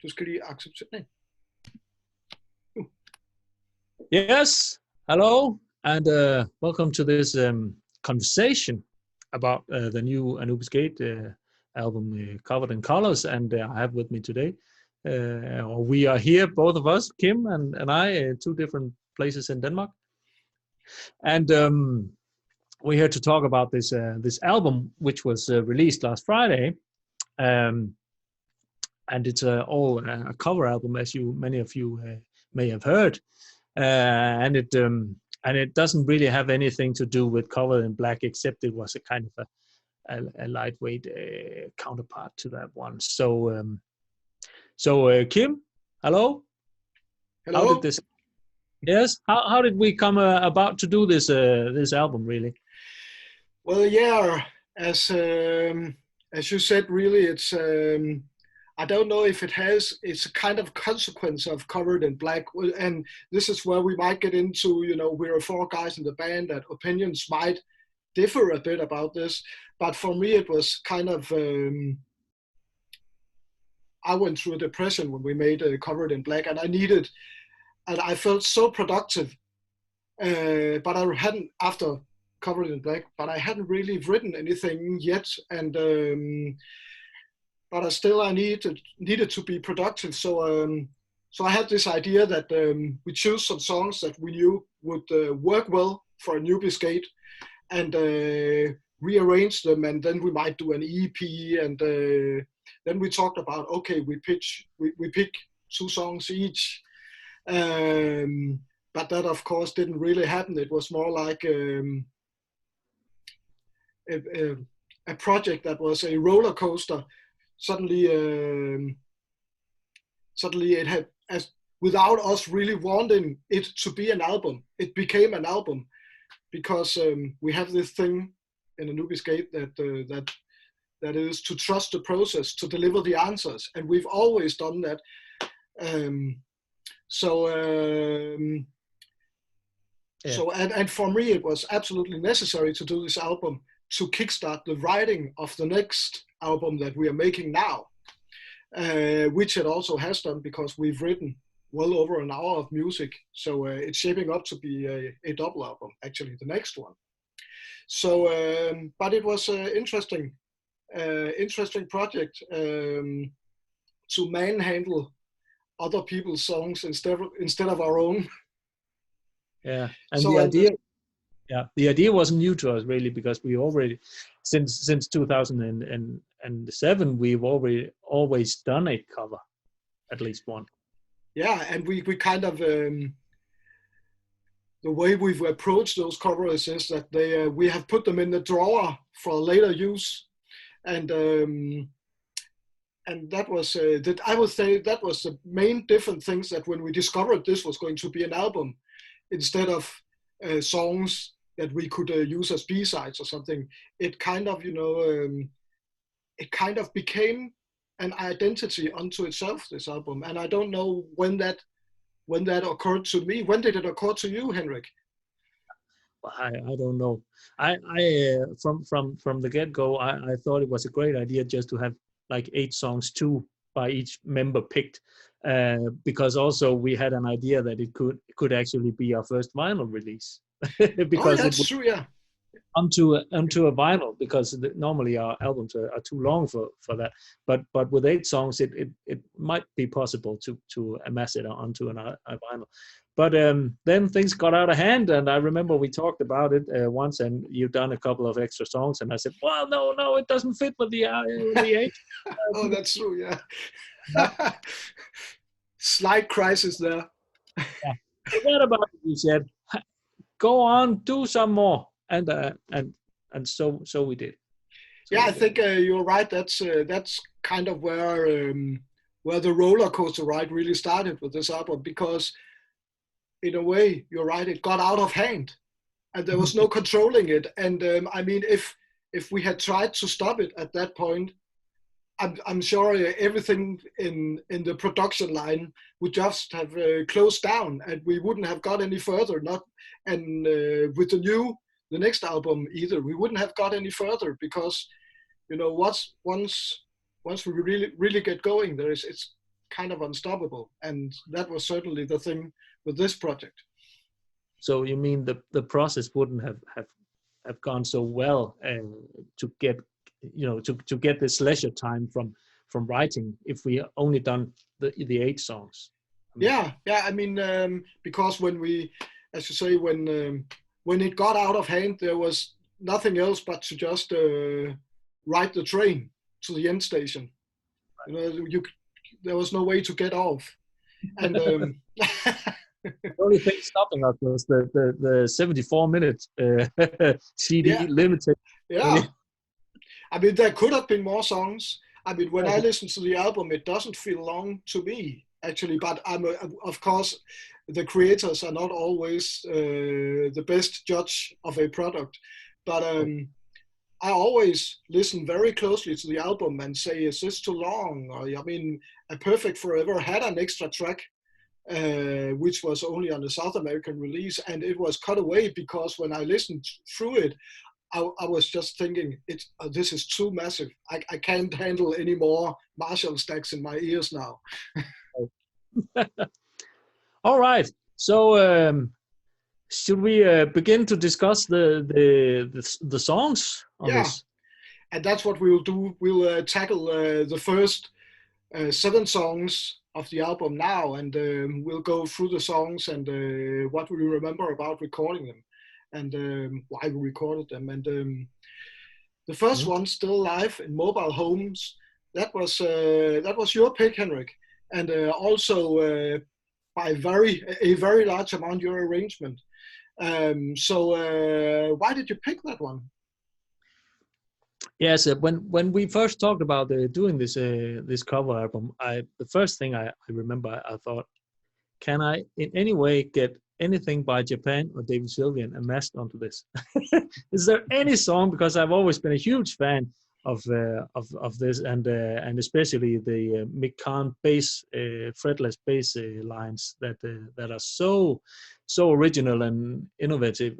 Du skal lige acceptere. Yes, hello, and welcome to this conversation about the new ANUBIS GATE album, Covered in Colors. And I have with me today, we are here, both of us, Kim and I, two different places in Denmark. And we're here to talk about this album, which was released last Friday. And it's all a cover album, as many of you may have heard. And it doesn't really have anything to do with Covered in Black, except it was a kind of a lightweight counterpart to that one. So Kim, hello. Hello. How did this? Yes. How did we come about to do this album, really? Well, yeah, as you said, really, it's. I don't know if it's a kind of consequence of Covered in Black. And this is where we might get into, we're four guys in the band, that opinions might differ a bit about this. But for me, it was kind of, I went through a depression when we made Covered in Black, and I felt so productive. But I hadn't, after Covered in Black, but I hadn't really written anything yet. And, but I needed to be productive. So I had this idea that we choose some songs that we knew would work well for ANUBIS GATE, and rearrange them, and then we might do an EP. And then we talked about, okay, we pick two songs each. But that, of course, didn't really happen. It was more like a project that was a roller coaster. Suddenly it had, without us really wanting it to be an album, it became an album, because we have this thing in ANUBIS GATE that is to trust the process, to deliver the answers, and we've always done that. So for me, it was absolutely necessary to do this album to kickstart the writing of the next album that we are making now, which it also has done, because we've written well over an hour of music. So it's shaping up to be a double album, actually, the next one. So, but it was an interesting project to manhandle other people's songs instead of our own. Yeah, and so the idea wasn't new to us, really, because we already, since 2007, we've always done a cover, at least one. Yeah, and we kind of, the way we've approached those covers is that we have put them in the drawer for later use, and that was I would say that was the main different things, that when we discovered this was going to be an album, instead of songs that we could use as B-sides or something, it kind of, became an identity unto itself, this album. And I don't know when that occurred to me. When did it occur to you, Henrik? I don't know. I from the get-go, I thought it was a great idea just to have like 8 songs, 2 by each member picked, because also we had an idea that it could actually be our first vinyl release. Because that's true, yeah. Onto a vinyl, because normally our albums are too long for that. But with 8 songs, it might be possible to amass it onto a vinyl. But then things got out of hand, and I remember we talked about it once, and you've done a couple of extra songs, and I said, well, no, it doesn't fit with the 8. Oh, that's true, yeah. Slight crisis there. Yeah. Forget about it, you said. Go on, do some more, and so we did. Yeah, I think you're right. That's kind of where the roller coaster ride really started with this album, because in a way, you're right, it got out of hand, and there was no controlling it. And I mean, if we had tried to stop it at that point, I'm sure everything in the production line would just have closed down, and we wouldn't have got any further. With the next album either, we wouldn't have got any further, because once we really get going, it's kind of unstoppable. And that was certainly the thing with this project. So you mean the process wouldn't have gone so well to get, to get this leisure time from writing if we only done the 8 songs? Yeah. I mean, because when we, as you say, when it got out of hand, there was nothing else but to just ride the train to the end station. You know, there was no way to get off, and the only thing stopping us was the 74-minute CD limited. Yeah. I mean, there could have been more songs. I mean, when I listen to the album, it doesn't feel long to me, actually. But of course, the creators are not always the best judge of a product. But I always listen very closely to the album and say, is this too long? Or, I mean, A Perfect Forever had an extra track, which was only on the South American release, and it was cut away because when I listened through it, I was just thinking, this is too massive. I can't handle any more Marshall stacks in my ears now. All right. So should we begin to discuss the songs on this? And that's what we will do. We'll tackle the first 7 songs of the album now, and we'll go through the songs and what we remember about recording them, and why we recorded them. And the first one, Still Live in Mobile Homes, that was your pick, Henrik, and also by a very large amount your arrangement. So why did you pick that one? Yes, when we first talked about doing this cover album, the first thing I remember, I thought, can I in any way get anything by Japan or David Sylvian amassed onto this? Is there any song? Because I've always been a huge fan of this, and especially the Mick Kahn bass, fretless bass lines that are so original and innovative.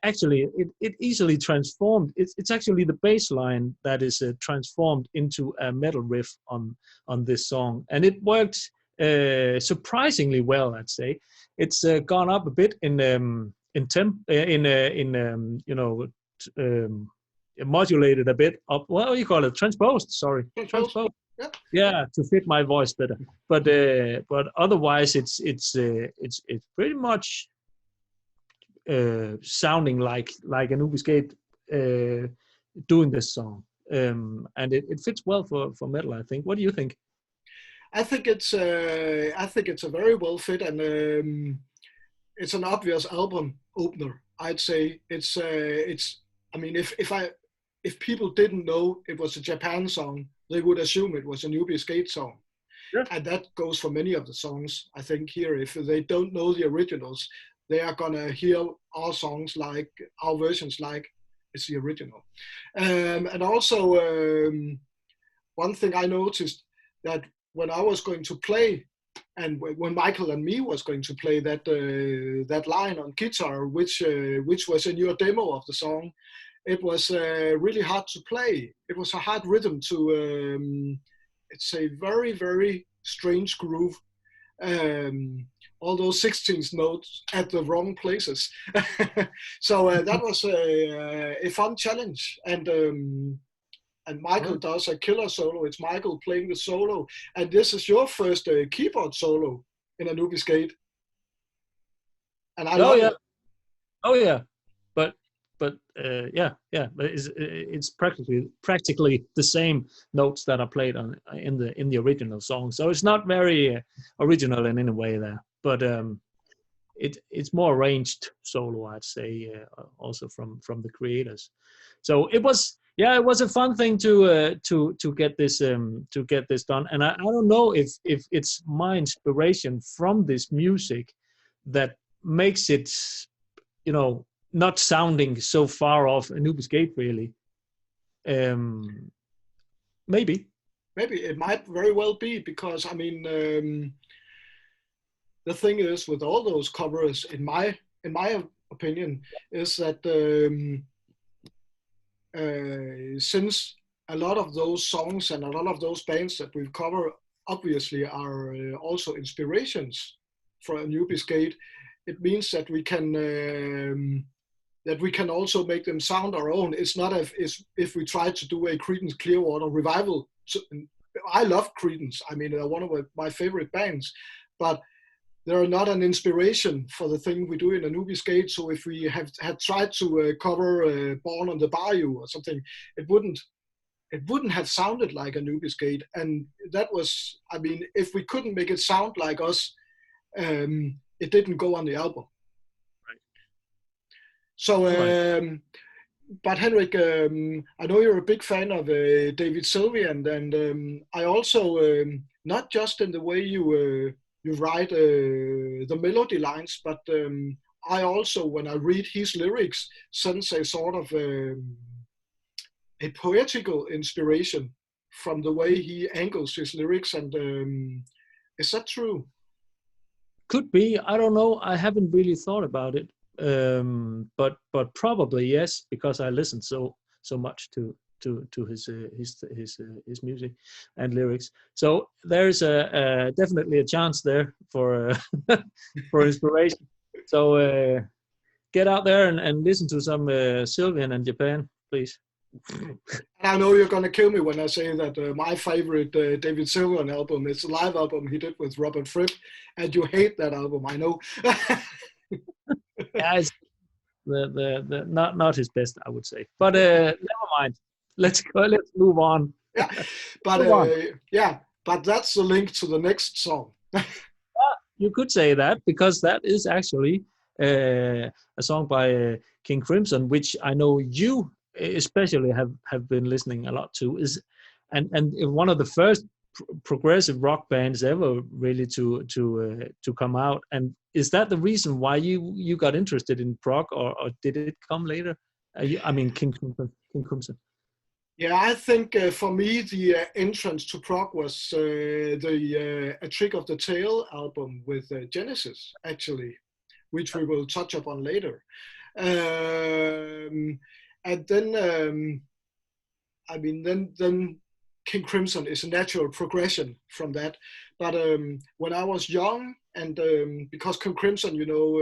Actually, it easily transformed. It's actually the bass line that is transformed into a metal riff on this song, and it worked surprisingly well. I'd say it's gone up a bit modulated a bit up. What do you call it? Transposed. Sorry, transposed. Yep. Yeah, to fit my voice better. But otherwise, it's pretty much sounding like ANUBIS GATE doing this song, and it fits well for metal, I think. What do you think? I think it's a very well fit, and it's an obvious album opener. I'd say it's. I mean, if people didn't know it was a Japan song, they would assume it was a ANUBIS GATE song. Yeah. And that goes for many of the songs, I think, here. If they don't know the originals, they are going to hear our songs like, our versions like it's the original. And also, one thing I noticed, that when I was going to play, and when Michael and me was going to play that line on guitar, which was in your demo of the song, it was really hard to play. It was a hard rhythm to, it's a very, very strange groove. All those 16th notes at the wrong places. So that was a fun challenge. And Michael does a killer solo. It's Michael playing the solo. And this is your first keyboard solo in ANUBIS GATE. And I love it. Oh yeah. But it's practically the same notes that are played in the original song. So it's not very original in any way there. But it's more arranged solo, I'd say, also from the creators. So it was a fun thing to get this done. And I don't know if it's my inspiration from this music that makes it, not sounding so far off ANUBIS GATE, really. Maybe it might very well be, because I mean, the thing is with all those covers, in my opinion, is that since a lot of those songs and a lot of those bands that we've covered obviously are also inspirations for ANUBIS GATE. It means that we can also make them sound our own. It's not if we try to do a Creedence Clearwater revival. So, I love Creedence. I mean, they're one of my favorite bands, but they're not an inspiration for the thing we do in ANUBIS GATE. So if we had tried to cover Born on the Bayou or something, it wouldn't have sounded like ANUBIS GATE. And that was, I mean, if we couldn't make it sound like us, it didn't go on the album. Right. So, but Henrik, I know you're a big fan of David Sylvian, and I also, not just in the way you write the melody lines, but I also, when I read his lyrics, sense a sort of a poetical inspiration from the way he angles his lyrics. And is that true? Could be. I don't know. I haven't really thought about it. But probably yes, because I listen so much to his music and lyrics. So there's definitely a chance there for for inspiration. So get out there and listen to some Sylvian and Japan, please. And I know you're gonna kill me when I say that my favorite David Sylvian album is a live album he did with Robert Fripp, and you hate that album, I know. Yeah, it's the not his best, I would say. But never mind. Let's move on. Yeah, but but that's the link to the next song. You could say that, because that is actually a song by King Crimson, which I know you especially have been listening a lot to, and one of the first progressive rock bands ever really to come out. And is that the reason why you got interested in prog, or did it come later? I mean, King Crimson. Yeah, I think for me the entrance to prog was the A Trick of the Tail album with Genesis, actually, which we will touch upon later. And then, I mean, then King Crimson is a natural progression from that. But when I was young, and because King Crimson, you know,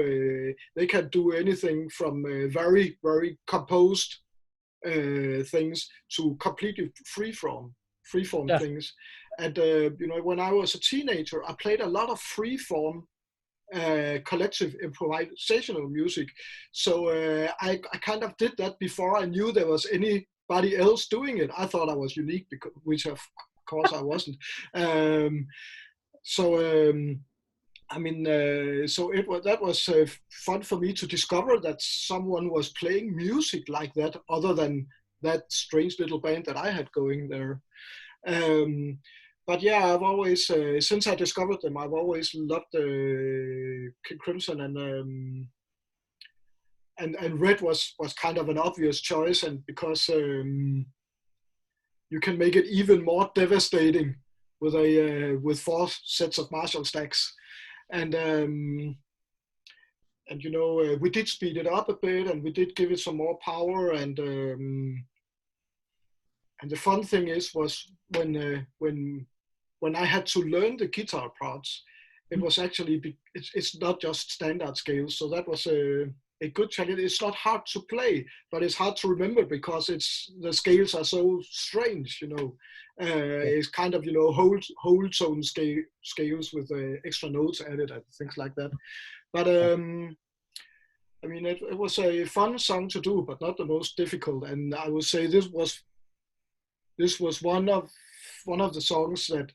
they can do anything from very, very composed things to completely freeform things. And you know, when I was a teenager, I played a lot of freeform collective improvisational music. So I kind of did that before I knew there was anybody else doing it. I thought I was unique, which of course I wasn't. I mean, so that was fun for me to discover that someone was playing music like that, other than that strange little band that I had going there. But yeah, I've always, since I discovered them, I've always loved King Crimson, and Red was kind of an obvious choice, and because you can make it even more devastating with 4 sets of Marshall stacks. And you know, we did speed it up a bit, and we did give it some more power. And the fun thing was when I had to learn the guitar parts, it was actually, it's not just standard scales. So that was a good challenge. It's not hard to play, but it's hard to remember because the scales are so strange, you know. It's kind of, you know, whole tone scales with extra notes added and things like that. But I mean, it was a fun song to do, but not the most difficult. And I would say this was one of the songs that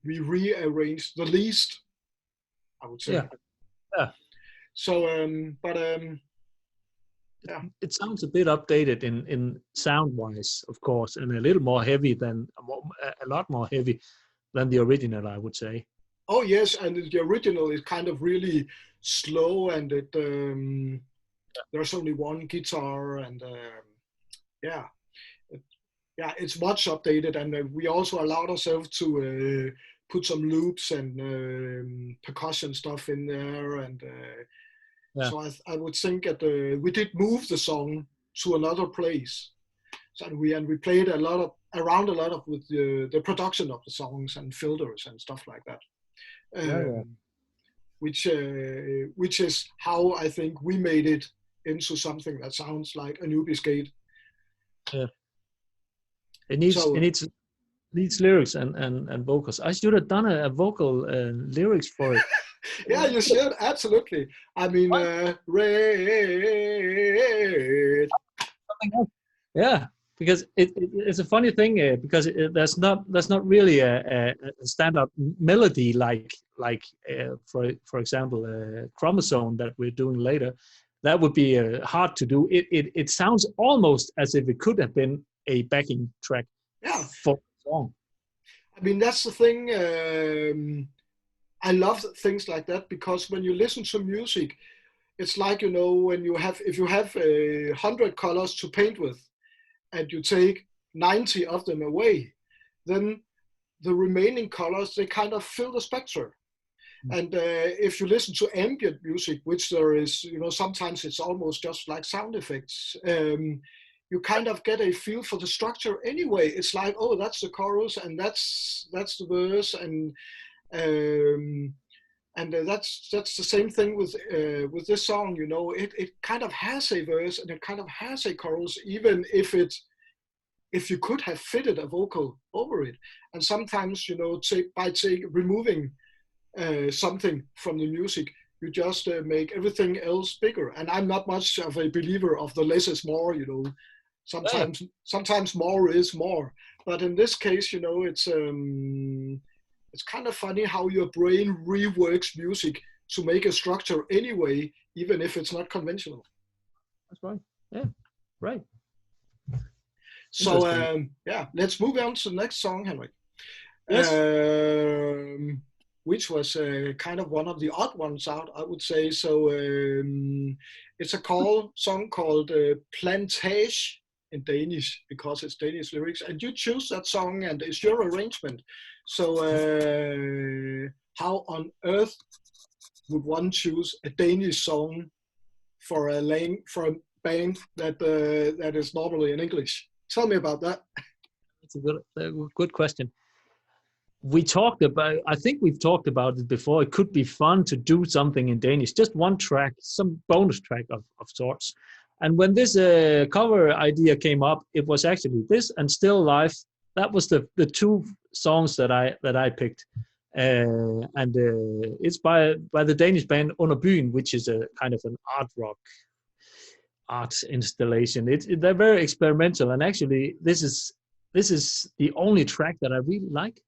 we rearranged the least, I would say. Yeah. So, yeah. It sounds a bit updated in sound-wise, of course, and a little more heavy a lot more heavy than the original, I would say. Oh yes, and the original is kind of really slow, and there's only one guitar, and it's much updated, and we also allowed ourselves to put some loops and percussion stuff in there, and so I would think that we did move the song to another place. So we played around a lot of with the production of the songs and filters and stuff like that. Which is how I think we made it into something that sounds like ANUBIS GATE. Yeah. It needs lyrics and vocals. I should have done a vocal lyrics for it. Yeah, you should, absolutely. I mean, red. Yeah, because it's a funny thing because there's not really a standard melody like for example Chromosome that we're doing later. That would be hard to do. It sounds almost as if it could have been a backing track for a song. I mean, that's the thing. I love things like that because when you listen to music, it's like, you know, when if you have 100 colors to paint with and you take 90 of them away, then the remaining colors, they kind of fill the spectrum. And if you listen to ambient music, which there is, you know, sometimes it's almost just like sound effects, you kind of get a feel for the structure anyway. It's like, oh, that's the chorus and that's the verse, and that's the same thing with this song. You know, it kind of has a verse and it kind of has a chorus, even if you could have fitted a vocal over it. And sometimes, you know, by removing something from the music, you just make everything else bigger. And I'm not much of a believer of the less is more, you know. Sometimes more is more. But in this case, you know, it's kind of funny how your brain reworks music to make a structure anyway, even if it's not conventional. That's right. Yeah, right. So let's move on to the next song, Henrik. Yes. Which was kind of one of the odd ones out, I would say. So it's a song called Plantage in Danish, because it's Danish lyrics. And you choose that song and it's your arrangement. So how on earth would one choose a Danish song for a band that is normally in English? Tell me about that. That's a good question. I think we've talked about it before. It could be fun to do something in Danish, just one track, some bonus track of sorts. And when this cover idea came up, it was actually this and Still Life. That was the two songs that I picked. It's by the Danish band Under Byen, which is a kind of an art installation. They're very experimental, and actually this is the only track that I really like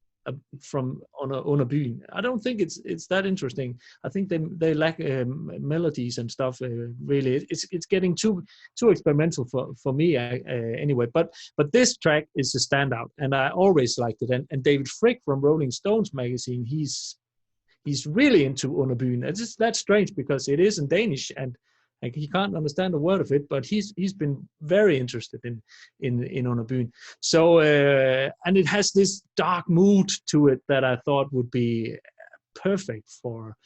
from Under Byen. I don't think it's that interesting. I think they lack melodies and stuff. Really, it's getting too experimental for me anyway. But this track is a standout, and I always liked it. And David Fricke from Rolling Stones magazine, he's really into Under Byen. That's strange because it is in Danish and he can't understand a word of it, but he's been very interested in Under Byen. So and it has this dark mood to it that I thought would be perfect for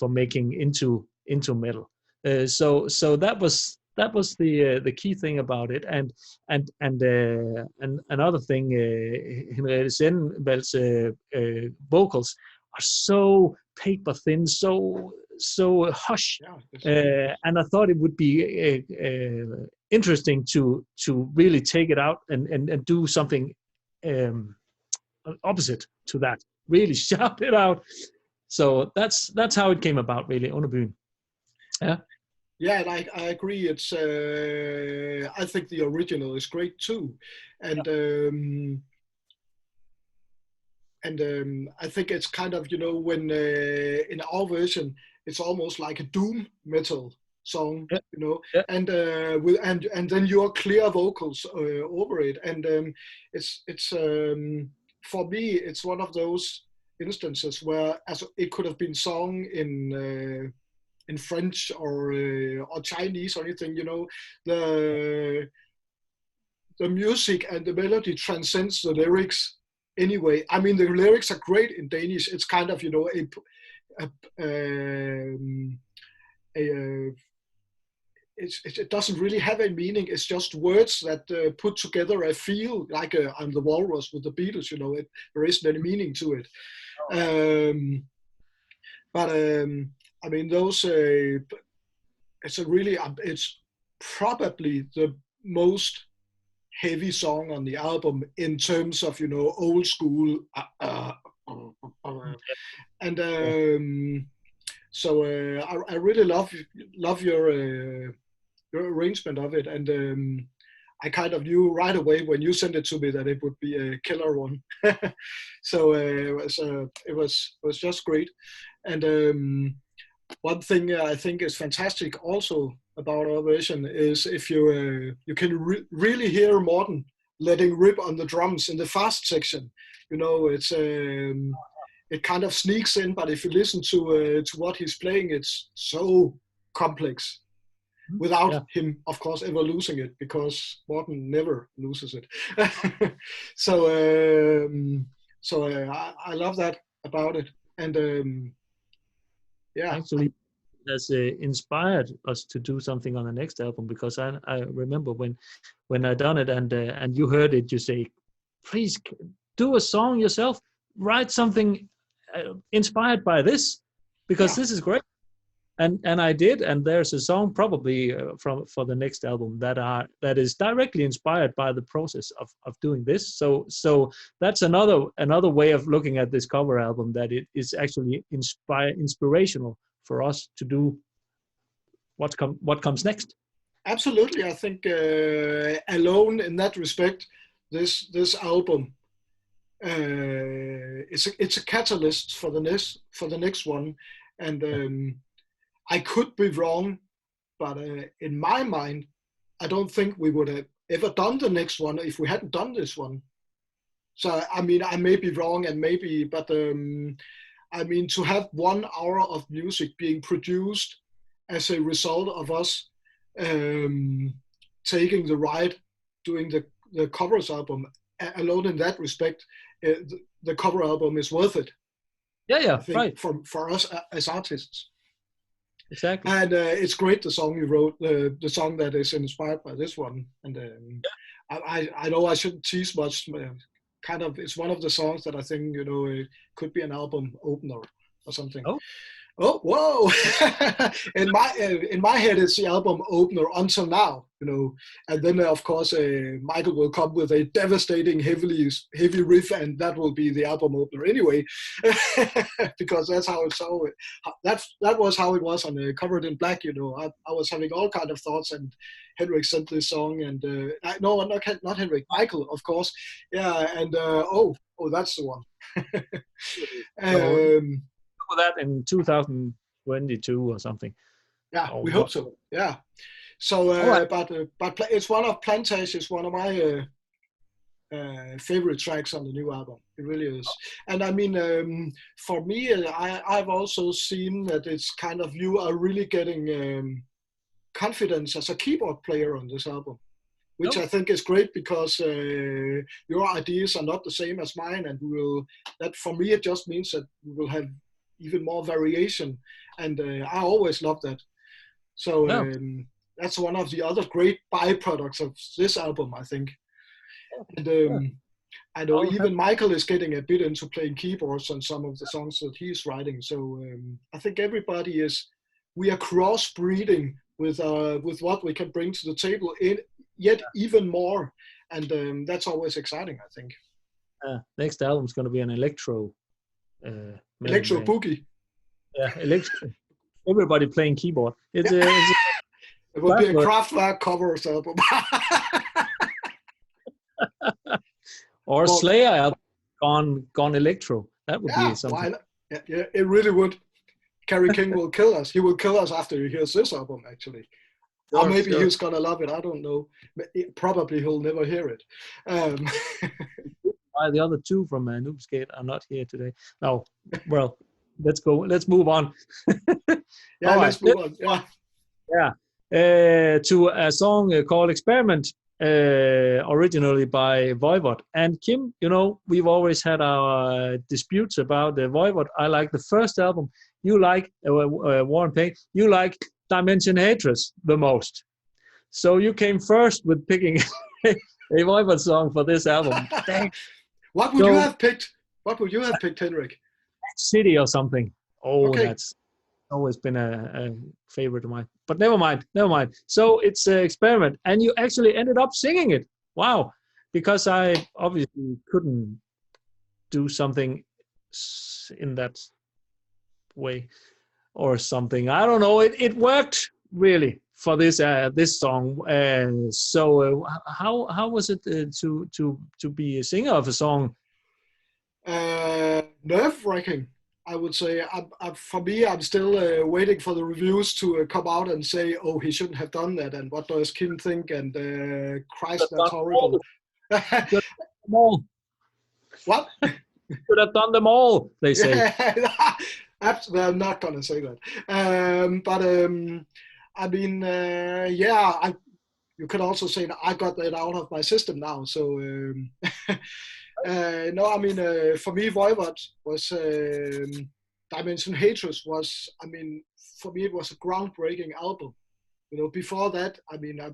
making into metal. So that was the key thing about it. And another thing, Henrik Sennevald's vocals are so paper thin, so hush, and I thought it would be interesting to really take it out and do something opposite to that. Really shout it out. So that's how it came about, really, Under Byen. Yeah, and I agree. It's I think the original is great too, and I think it's kind of, you know, when in our version it's almost like a doom metal song, you know, and then your clear vocals over it, and it's for me it's one of those instances where it could have been sung in French or Chinese or anything, you know, the music and the melody transcends the lyrics anyway. I mean, the lyrics are great in Danish. It's kind of, you know, it doesn't really have a meaning. It's just words that put together a feel, like I'm the Walrus with the Beatles, you know. There isn't any meaning to it. But I mean, those, it's probably the most heavy song on the album in terms of, you know, old school. And so I really love your arrangement of it, and I kind of knew right away when you sent it to me that it would be a killer one. So it was just great. And one thing I think is fantastic also about our version is if you can really hear Morten letting rip on the drums in the fast section. You know, it's it kind of sneaks in, but if you listen to what he's playing, it's so complex. Without him, of course, ever losing it, because Morten never loses it. So I love that about it, and actually has inspired us to do something on the next album, because I remember when I done it and you heard it, you say, please do a song yourself, write something inspired by this, because this is great. And I did, and there's a song probably for the next album that is directly inspired by the process of doing this. So that's another way of looking at this cover album, that it is actually inspirational for us to do what comes next. Absolutely, I think alone in that respect, this album it's a catalyst for the next one, and. I could be wrong, but in my mind, I don't think we would have ever done the next one if we hadn't done this one. So, I mean, I may be wrong, but I mean, to have 1 hour of music being produced as a result of us taking the ride, doing the covers album, alone in that respect, the cover album is worth it. Yeah, I think, right. For us as artists. Exactly. And it's great, the song you wrote, the song that is inspired by this one. And I know I shouldn't tease much. Kind of, it's one of the songs that I think, you know, it could be an album opener or something. Oh, whoa! in my head, it's the album opener until now, you know. And then, of course, Michael will come with a devastating, heavy riff, and that will be the album opener anyway, because that's how it's always. That was how it was on Covered in Black, you know. I was having all kind of thoughts, and Henrik sent this song, and no, not Henrik, Michael, of course, yeah, and that's the one. That in 2022 or something. Yeah, we hope so. Yeah. So, right. But it's one of Plantage is one of my favorite tracks on the new album. It really is. And I mean, for me, I've also seen that it's kind of, you are really getting confidence as a keyboard player on this album, which I think is great, because your ideas are not the same as mine, and that for me it just means that we will have even more variation, and I always love that. So that's one of the other great byproducts of this album, I think. And I know even Michael is getting a bit into playing keyboards on some of the songs that he's writing. So I think we are crossbreeding with what we can bring to the table, yet even more, and that's always exciting, I think. Next album is going to be an electro boogie. Yeah, electro. Everybody playing keyboard. It will be a Kraftwerk cover album. Or Slayer album gone electro. That would be something. Yeah, it really would. Kerry King will kill us. He will kill us after he hears this album, actually. Sure, or maybe he's gonna love it. I don't know. Probably he'll never hear it. The other two from ANUBIS GATE are not here today. No, well, let's go. Let's move on. Let's move on. Yeah. To a song called Experiment, originally by Voivod. And Kim, you know, we've always had our disputes about Voivod. I like the first album. You like War and Pain. You like Dimension Hatred the most. So you came first with picking a Voivod song for this album. Dang. What would you have picked? What would you have picked, Henrik? City or something. Oh, Okay. that's always been a favorite of mine. But never mind. So it's an experiment, and you actually ended up singing it. Wow. Because I obviously couldn't do something in that way or something. I don't know. It worked really for this song. So how was it to be a singer of a song? Nerve-wracking, I would say. For me, I'm still waiting for the reviews to come out and say, "Oh, he shouldn't have done that," and what does Kim think? And Christ, that's horrible. What? Could have done them all, they say. Absolutely, I'm not gonna say that. I mean, yeah, you could also say that I got that out of my system now. So no, I mean, for me, Voivod was Dimension Hatred was. I mean, for me, it was a groundbreaking album. You know, before that, I mean, I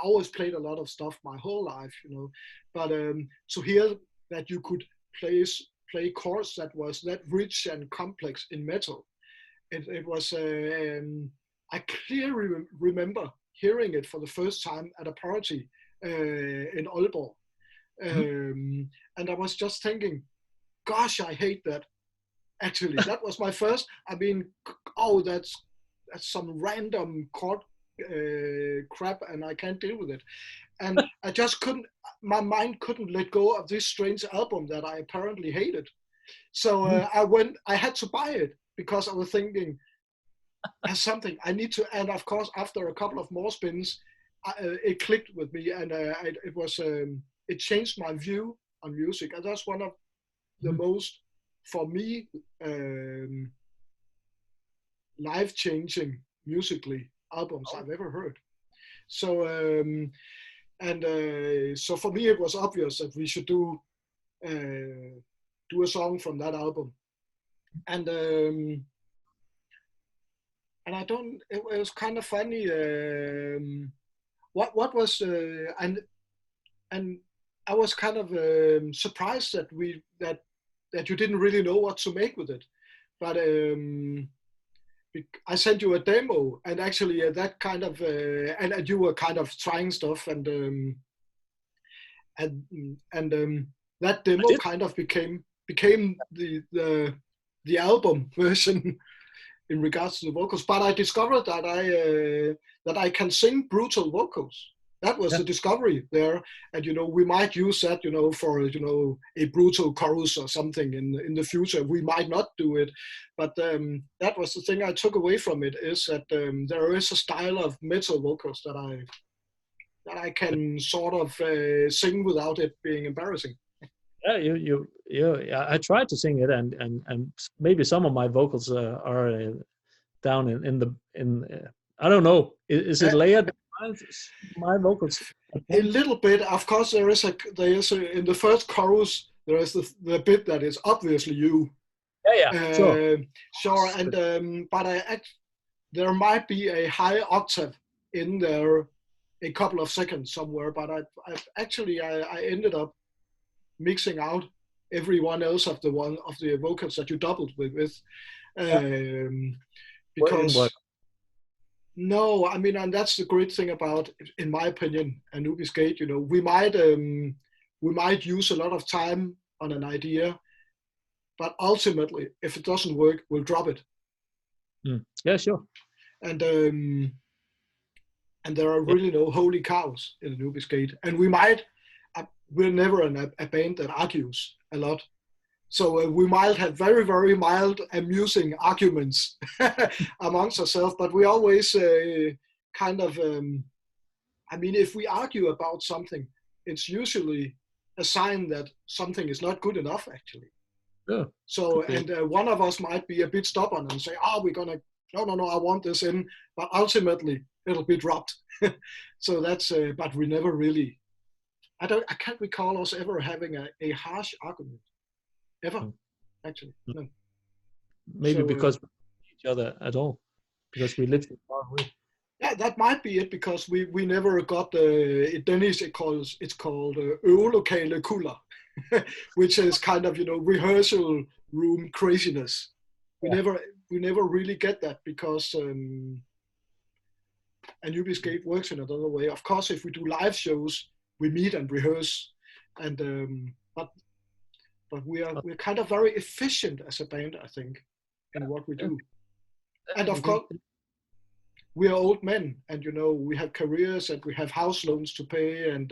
always played a lot of stuff my whole life. You know, but to hear that you could play chords that was that rich and complex in metal, it was. I clearly remember hearing it for the first time at a party in Aalborg. And I was just thinking, gosh, I hate that. Actually, that was my first. I mean, oh, that's some random chord crap, and I can't deal with it. And I just couldn't. My mind couldn't let go of this strange album that I apparently hated. So I had to buy it because I was thinking, as something I need to. And of course, after a couple of more spins, it clicked with me, and it was. It changed my view on music, and that's one of the most, for me, life-changing musically albums I've ever heard. So so for me, it was obvious that we should do a song from that album, and I don't. It was kind of funny. What was and I was kind of surprised that you didn't really know what to make with it, but I sent you a demo, and actually that kind of and you were kind of trying stuff, and that demo kind of became the album version in regards to the vocals. But I discovered that I can sing brutal vocals. That was the discovery there, and we might use that for a brutal chorus or something in the future. We might not do it, but that was the thing I took away from it, is that there is a style of metal vocals that I can sort of sing without it being embarrassing. Yeah, I tried to sing it, and maybe some of my vocals are down in I don't know. Is it layered? My vocals. A little bit, of course. There is in the first chorus. There is the bit that is obviously you. Sure. Sure, and but there might be a high octave in there, a couple of seconds somewhere. But I ended up mixing out everyone else of the vocals that you doubled with, because. No, I mean, and that's the great thing about, in my opinion, ANUBIS GATE. We might use a lot of time on an idea, but ultimately, if it doesn't work, we'll drop it. Yeah, sure. And there are really no holy cows in ANUBIS GATE, and we're never a band that argues a lot. So we might have very, very mild, amusing arguments amongst ourselves, but we always kind of, I mean, if we argue about something, it's usually a sign that something is not good enough, actually. Yeah. So, and one of us might be a bit stubborn and say, no, I want this in, but ultimately it'll be dropped. So that's, but we never really, I can't recall us ever having a harsh argument. Ever, actually. No. Maybe because we don't know each other at all, because we live so far away. Yeah, that might be it, because we never got the, in Danish it's called øvelokale kulder, which is kind of, rehearsal room craziness. We Yeah. never we never really get that, because ANUBIS GATE works in another way. Of course, if we do live shows, we meet and rehearse, and but we're kind of very efficient as a band, I think, in what we Yeah, do. And of definitely. course, we are old men, and we have careers and we have house loans to pay, and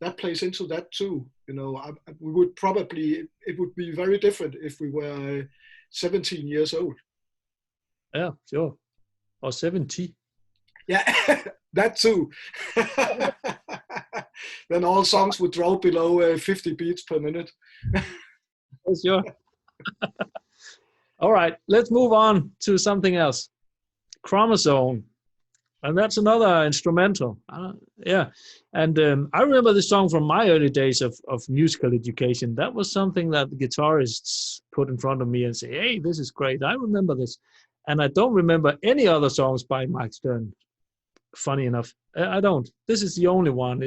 that plays into that too. We would probably, it would be very different if we were 17 years old. Yeah, sure. Or 70. Yeah, that too. Then all songs would drop below 50 beats per minute. Sure. All right, let's move on to something else. Chromosome. And that's another instrumental. Yeah. And I remember this song from my early days of musical education. That was something that the guitarists put in front of me and say, hey, this is great. I remember this. And I don't remember any other songs by Mike Stern. Funny enough. I don't. This is the only one.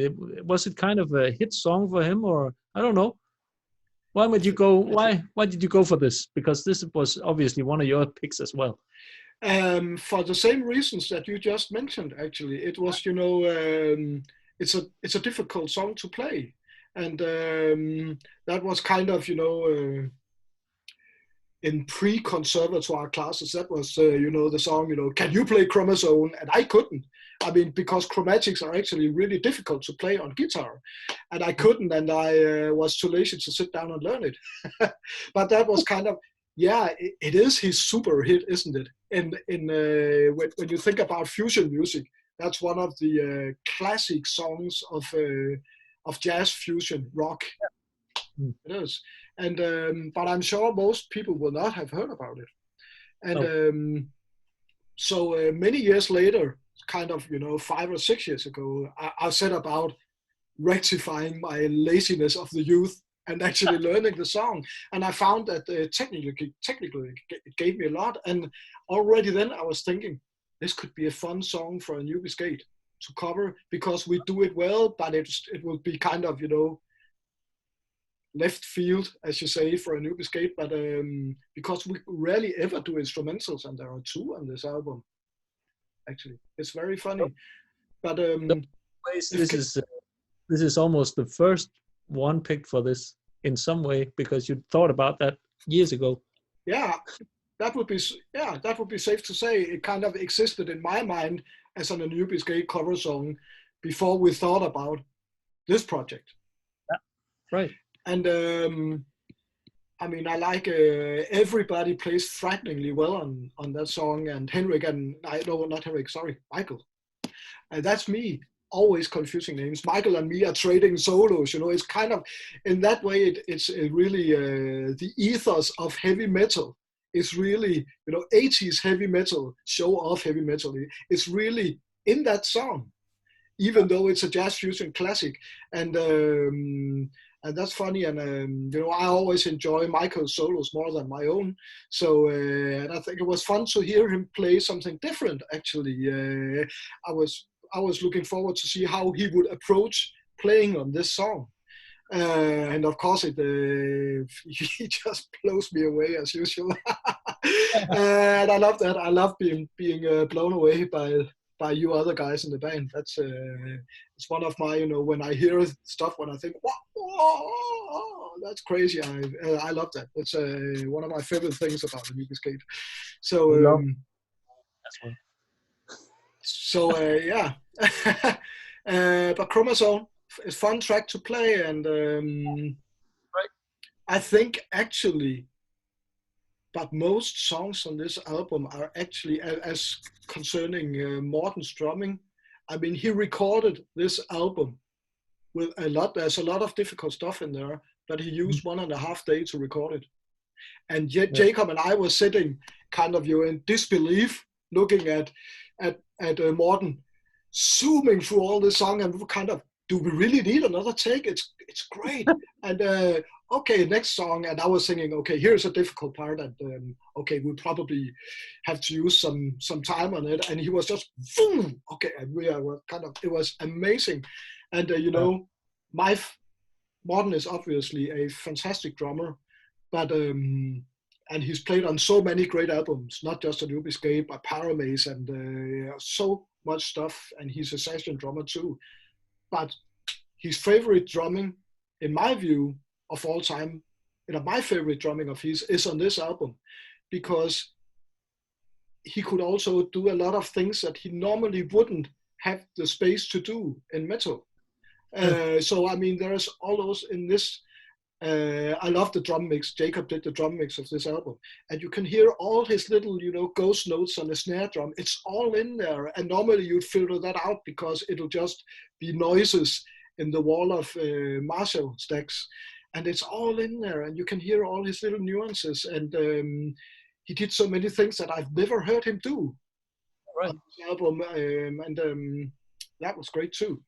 Was it kind of a hit song for him, or I don't know. Why would you go? Why did you go for this? Because this was obviously one of your picks as well. For the same reasons that you just mentioned, actually, it was, it's a difficult song to play, and that was kind of, in pre-conservatoire classes, that was, the song, can you play Chromosome? And I couldn't. I mean, because chromatics are actually really difficult to play on guitar, and I couldn't, and I was too lazy to sit down and learn it. But that was kind of, yeah, it is his super hit, isn't it? When you think about fusion music, that's one of the classic songs of jazz fusion rock. It is, and but I'm sure most people will not have heard about it. And so many years later, kind of 5 or 6 years ago, I set about rectifying my laziness of the youth and actually learning the song. And I found that technically it gave me a lot. And already then I was thinking, this could be a fun song for ANUBIS GATE to cover, because we do it well, but it will be kind of, left field, as you say, for ANUBIS GATE. But because we rarely ever do instrumentals, and there are 2 on this album, actually. It's very funny. But this is almost the first one picked for this in some way, because you thought about that years ago. Yeah, that would be safe to say. It kind of existed in my mind as an ANUBIS GATE cover song before we thought about this project. Yeah, right. And I mean, I like everybody plays frighteningly well on that song, and Michael. And that's me, always confusing names. Michael and me are trading solos. It's kind of, in that way, it's really the ethos of heavy metal. It's really, 80s heavy metal, show off heavy metal. It's really in that song, even though it's a jazz fusion classic. And that's funny, and I always enjoy Michael's solos more than my own. So, and I think it was fun to hear him play something different. Actually, I was looking forward to see how he would approach playing on this song. And of course, he just blows me away as usual. And I love that. I love being blown away by you other guys in the band. That's it's one of my, when I hear stuff, when I think, whoa, that's crazy. I love that. It's one of my favorite things about ANUBIS GATE. So yeah. But Chromosome is a fun track to play, and right. I think actually, but most songs on this album are actually, as concerning Morten's drumming, I mean, he recorded this album with there's a lot of difficult stuff in there, but he used 1.5 days to record it. And yet Jacob and I were sitting kind of in disbelief, looking at Morten zooming through all this song, and we were kind of, do we really need another take? It's great. And okay, next song. And I was thinking, okay, here's a difficult part, and okay, we'll probably have to use some time on it. And he was just, boom, okay, and we were kind of, it was amazing. And you know, my Morten is obviously a fantastic drummer, but and he's played on so many great albums, not just ANUBIS GATE, but Paramaze, and so much stuff. And he's a session drummer too. But his favorite drumming, in my view, of all time, you know, my favorite drumming of his is on this album, because he could also do a lot of things that he normally wouldn't have the space to do in metal. So I mean, there's all those in this. I love the drum mix. Jacob did the drum mix of this album, and you can hear all his little, you know, ghost notes on the snare drum. It's all in there, and normally you'd filter that out because it'll just be noises in the wall of Marshall stacks, and it's all in there, and you can hear all his little nuances. And he did so many things that I've never heard him do on this album, and that was great too.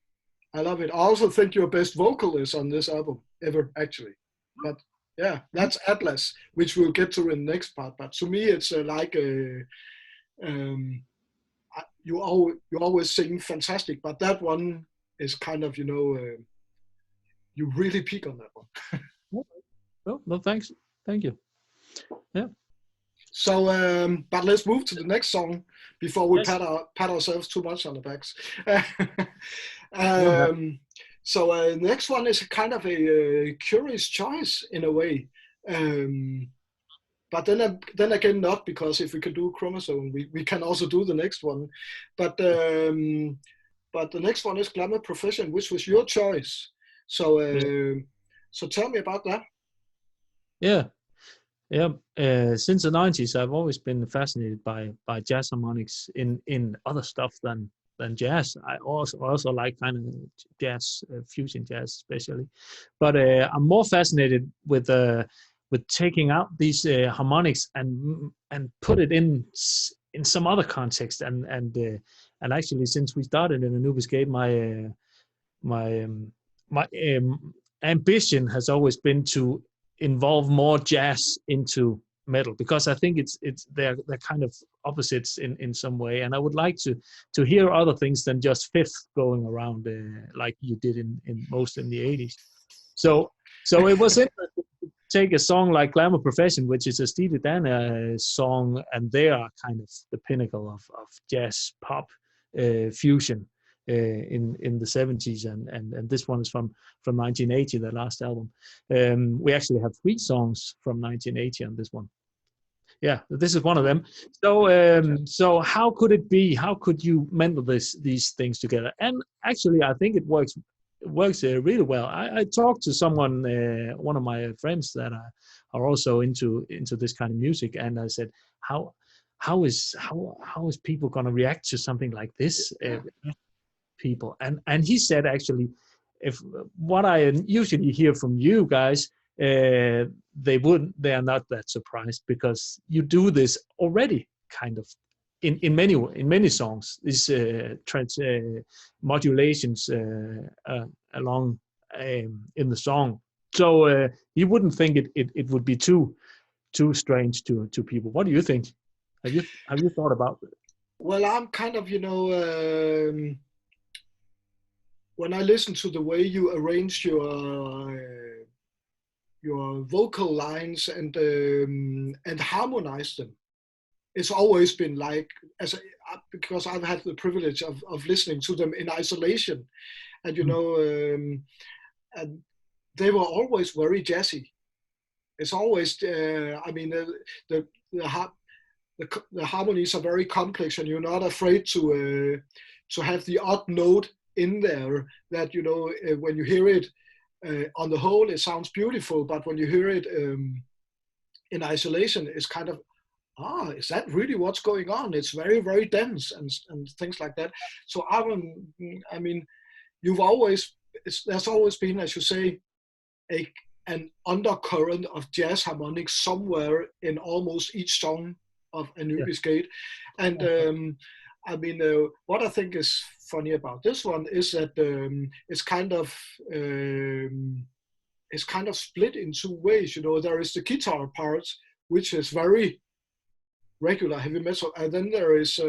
I love it. I also think your best vocal is on this album ever, actually. But yeah, that's Atlas, which we'll get to in the next part. But to me, it's like you always sing fantastic, but that one is kind of, you know, you really peak on that one. Well, thanks. Thank you. Yeah. So, but let's move to the next song before we pat ourselves too much on the backs. So the next one is kind of a curious choice in a way, but then again not, because if we can do Chromosome, we can also do the next one. But the next one is Glamour Profession, which was your choice. So so tell me about that. Yeah. Since the 90s, I've always been fascinated by jazz harmonics in other stuff than jazz. I also like kind of jazz, fusion jazz especially, but I'm more fascinated with taking out these harmonics and put it in some other context. And actually, since we started in ANUBIS GATE, my ambition has always been to involve more jazz into metal, because I think they're kind of opposites in some way, and I would like to hear other things than just fifth going around like you did in most in the 80s. So it was interesting to take a song like Glamour Profession, which is a Steely Dan song, and they are kind of the pinnacle of jazz pop fusion in the 70s, and this one is from 1980, the last album. We actually have 3 songs from 1980 on this one. Yeah, this is one of them. So how could it be? How could you mendel these things together? And actually, I think it works really well. I talked to someone, one of my friends that are also into this kind of music, and I said, how is people going to react to something like this? People, and he said, actually, if what I usually hear from you guys, they are not that surprised, because you do this already kind of in many songs, these modulations along in the song. So you wouldn't think it would be too strange to people. What do you think? Have you thought about it? Well, I'm kind of, you know, when I listen to the way you arrange your vocal lines and harmonize them, it's always been like, because I've had the privilege of listening to them in isolation, and you know, and they were always very jazzy. It's always, I mean, the harmonies are very complex, and you're not afraid to have the odd note in there that, you know, when you hear it on the whole, it sounds beautiful, but when you hear it in isolation, it's kind of, is that really what's going on? It's very, very dense and things like that. So I mean, there's always been, as you say, an undercurrent of jazz harmonics somewhere in almost each song of ANUBIS GATE. And I mean, what I think is funny about this one is that it's kind of is kind of split in two ways. There is the guitar part, which is very regular heavy metal, and then there is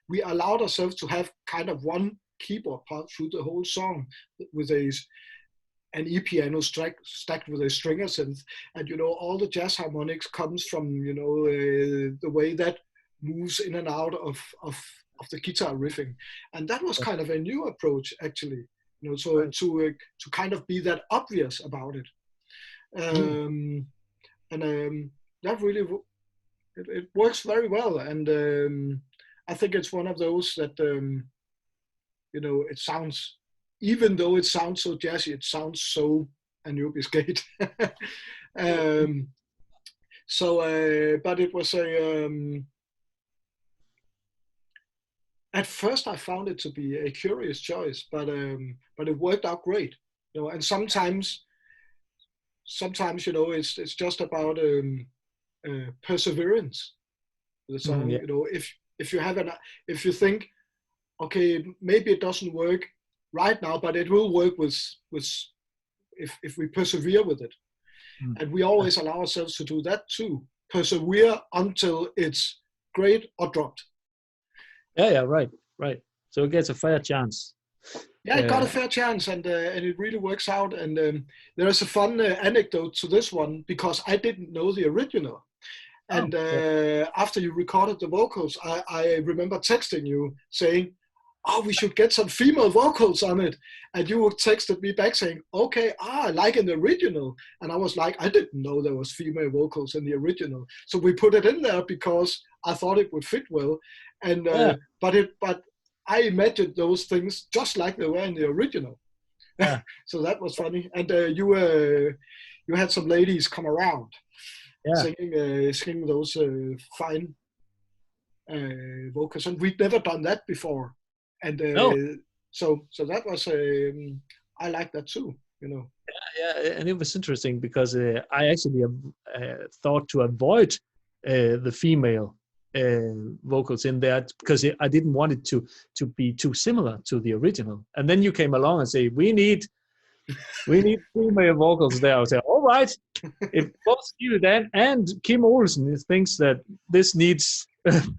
we allowed ourselves to have kind of one keyboard part through the whole song with an e-piano stacked with a stringer synth, and all the jazz harmonics comes from the way that moves in and out of the guitar riffing, and that was kind of a new approach actually. So Right. to kind of be that obvious about it, and that really it works very well, and I think it's one of those that it sounds, even though it sounds so jazzy, it sounds so Anubis Gate. um, but it was at first I found it to be a curious choice, but it worked out great. And sometimes it's just about perseverance. The song, Yeah. if you think, okay, maybe it doesn't work right now, but it will work with if we persevere with it. And we always allow ourselves to do that too. Persevere until it's great or dropped. Yeah, right. So it gets a fair chance. Yeah, it got a fair chance, and it really works out. And there is a fun anecdote to this one, because I didn't know the original. And after you recorded the vocals, I remember texting you saying, "Oh, we should get some female vocals on it." And you texted me back saying, "Okay, like in the original." And I was like, I didn't know there was female vocals in the original. So we put it in there because I thought it would fit well. And but I imagined those things just like they were in the original. Yeah. So that was funny. And you had some ladies come around singing those fine vocals, and we'd never done that before. And No. so that was I like that too. Yeah, and it was interesting because I actually thought to avoid the female vocals in there because I didn't want it to be too similar to the original. And then you came along and say we need female vocals there. I was like, all right, if both Steven Dan and Kim Olesen thinks that this needs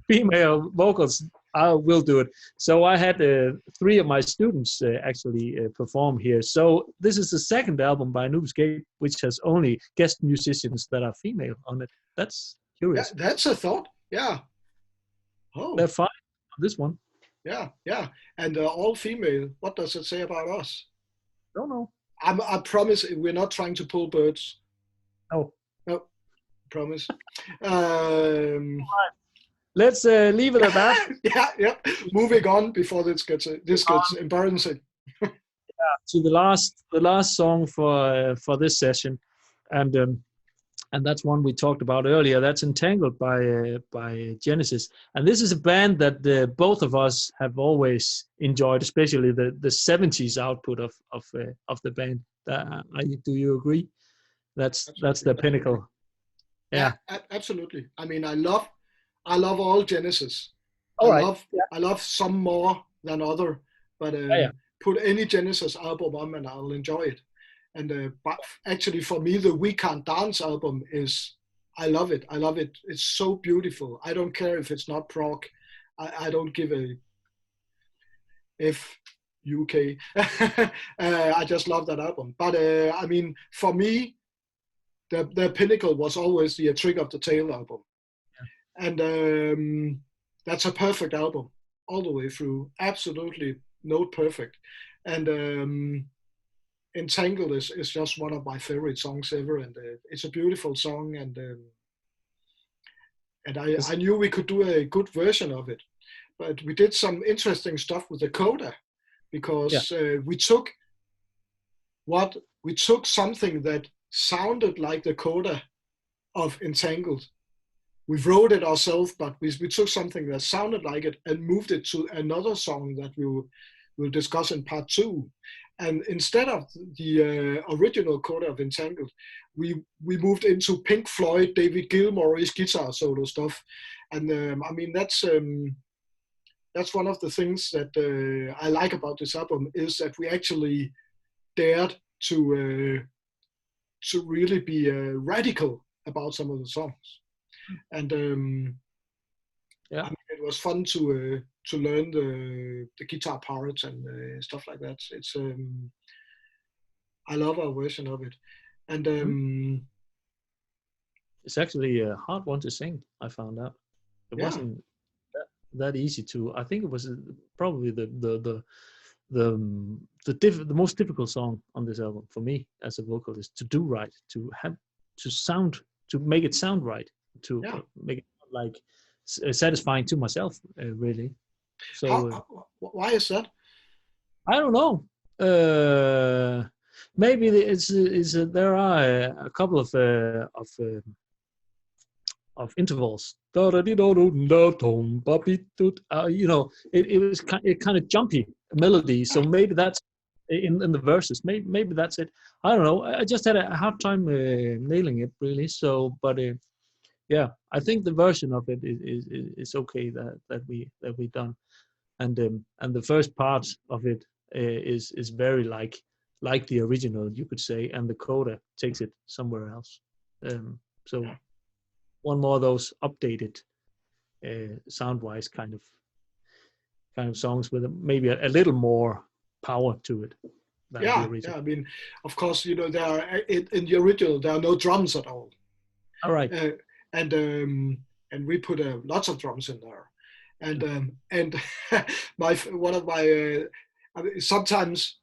female vocals, I will do it. So I had 3 of my students actually perform here. So this is the second album by Anubis Gate, which has only guest musicians that are female on it. That's curious. Yeah, that's a thought. Yeah. Oh. They're fine on this one. Yeah. And all female. What does it say about us? Don't know. I promise we're not trying to pull birds. No. Promise. Let's leave it at that. Yeah. Moving on before this gets embarrassing. To the last song for this session, and that's one we talked about earlier. That's Entangled by Genesis, and this is a band that both of us have always enjoyed, especially the 70s output of the band. Do you agree? That's the pinnacle. Yeah, absolutely. I mean, I love all Genesis. I love some more than other, but put any Genesis album on and I'll enjoy it. And but actually, for me, the We Can't Dance album I love it. It's so beautiful. I don't care if it's not prog. I don't give a if UK. I just love that album. But I mean, for me, the pinnacle was always the A Trick of the Tail album. And that's a perfect album all the way through. Absolutely note perfect. And Entangled is just one of my favorite songs ever, and it's a beautiful song, and I knew we could do a good version of it, but we did some interesting stuff with the coda, because we took something that sounded like the coda of Entangled. We wrote it ourselves, but we took something that sounded like it and moved it to another song that we'll discuss in part 2. And instead of the original coda of Entangled, we moved into Pink Floyd, David Gilmour's guitar solo stuff. And I mean, that's one of the things that I like about this album, is that we actually dared to to really be radical about some of the songs, and Yeah. I mean, it was fun to learn the guitar parts and stuff like that. It's I love our version of it, and it's actually a hard one to sing. I found out it yeah, wasn't that easy to. I think it was probably the most difficult song on this album for me as a vocalist to do right, to have to sound, to make it sound right, to yeah. make it like satisfying to myself, really. So Why is that? I don't know. Maybe it's there are a couple of intervals. You know, it was kind of jumpy melody. So maybe that's in the verses. Maybe that's it. I don't know. I just had a hard time nailing it really. So, but yeah, I think the version of it is okay that we done, and the first part of it is very like the original, you could say, and the coda takes it somewhere else. So one more of those updated sound-wise kind of songs with maybe a little more power to it than the original. I mean, of course, you know, there are in the original there are no drums at all. All right. And we put lots of drums in there, and one of my I mean, sometimes.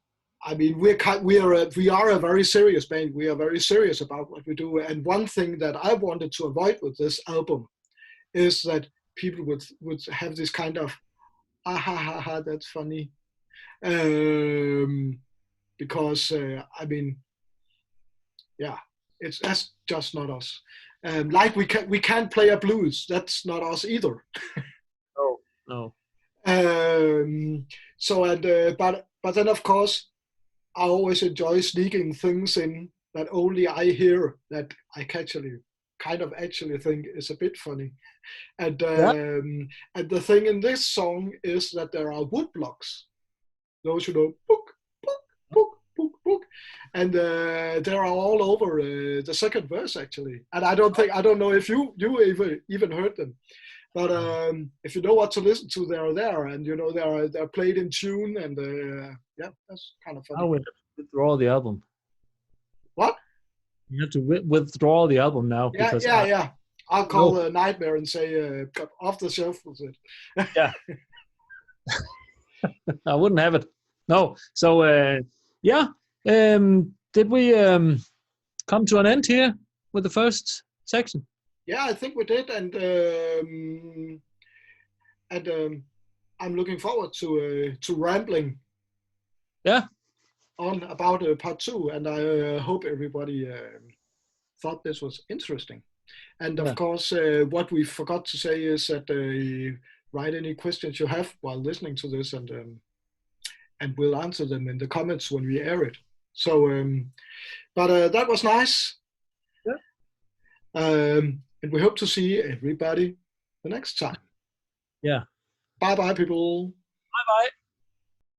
I mean, we are a very serious band. We are very serious about what we do. And one thing that I wanted to avoid with this album is that people would have this kind of, ah ha ha ha, that's funny, because I mean, yeah, that's just not us. Like we can't play a blues. That's not us either. No. So but then of course I always enjoy sneaking things in that only I hear that I actually think is a bit funny. And the thing in this song is that there are wood blocks. Those who know, book, book, book, book, book, and they are all over the second verse actually. And I don't know if you even heard them. But if you know what to listen to, they're there, and you know they're played in tune, and yeah, that's kind of funny. I would withdraw the album. What? You have to withdraw the album now. Yeah, because yeah. I'll call Nightmare and say off the shelf with it. Yeah. I wouldn't have it. No. So yeah. Did we come to an end here with the first section? Yeah, I think we did, and I'm looking forward to rambling. Yeah. On about part 2, and I hope everybody thought this was interesting. And of course, what we forgot to say is that write any questions you have while listening to this, and we'll answer them in the comments when we air it. So, but that was nice. Yeah. And we hope to see everybody the next time. Yeah. Bye-bye, people. Bye-bye.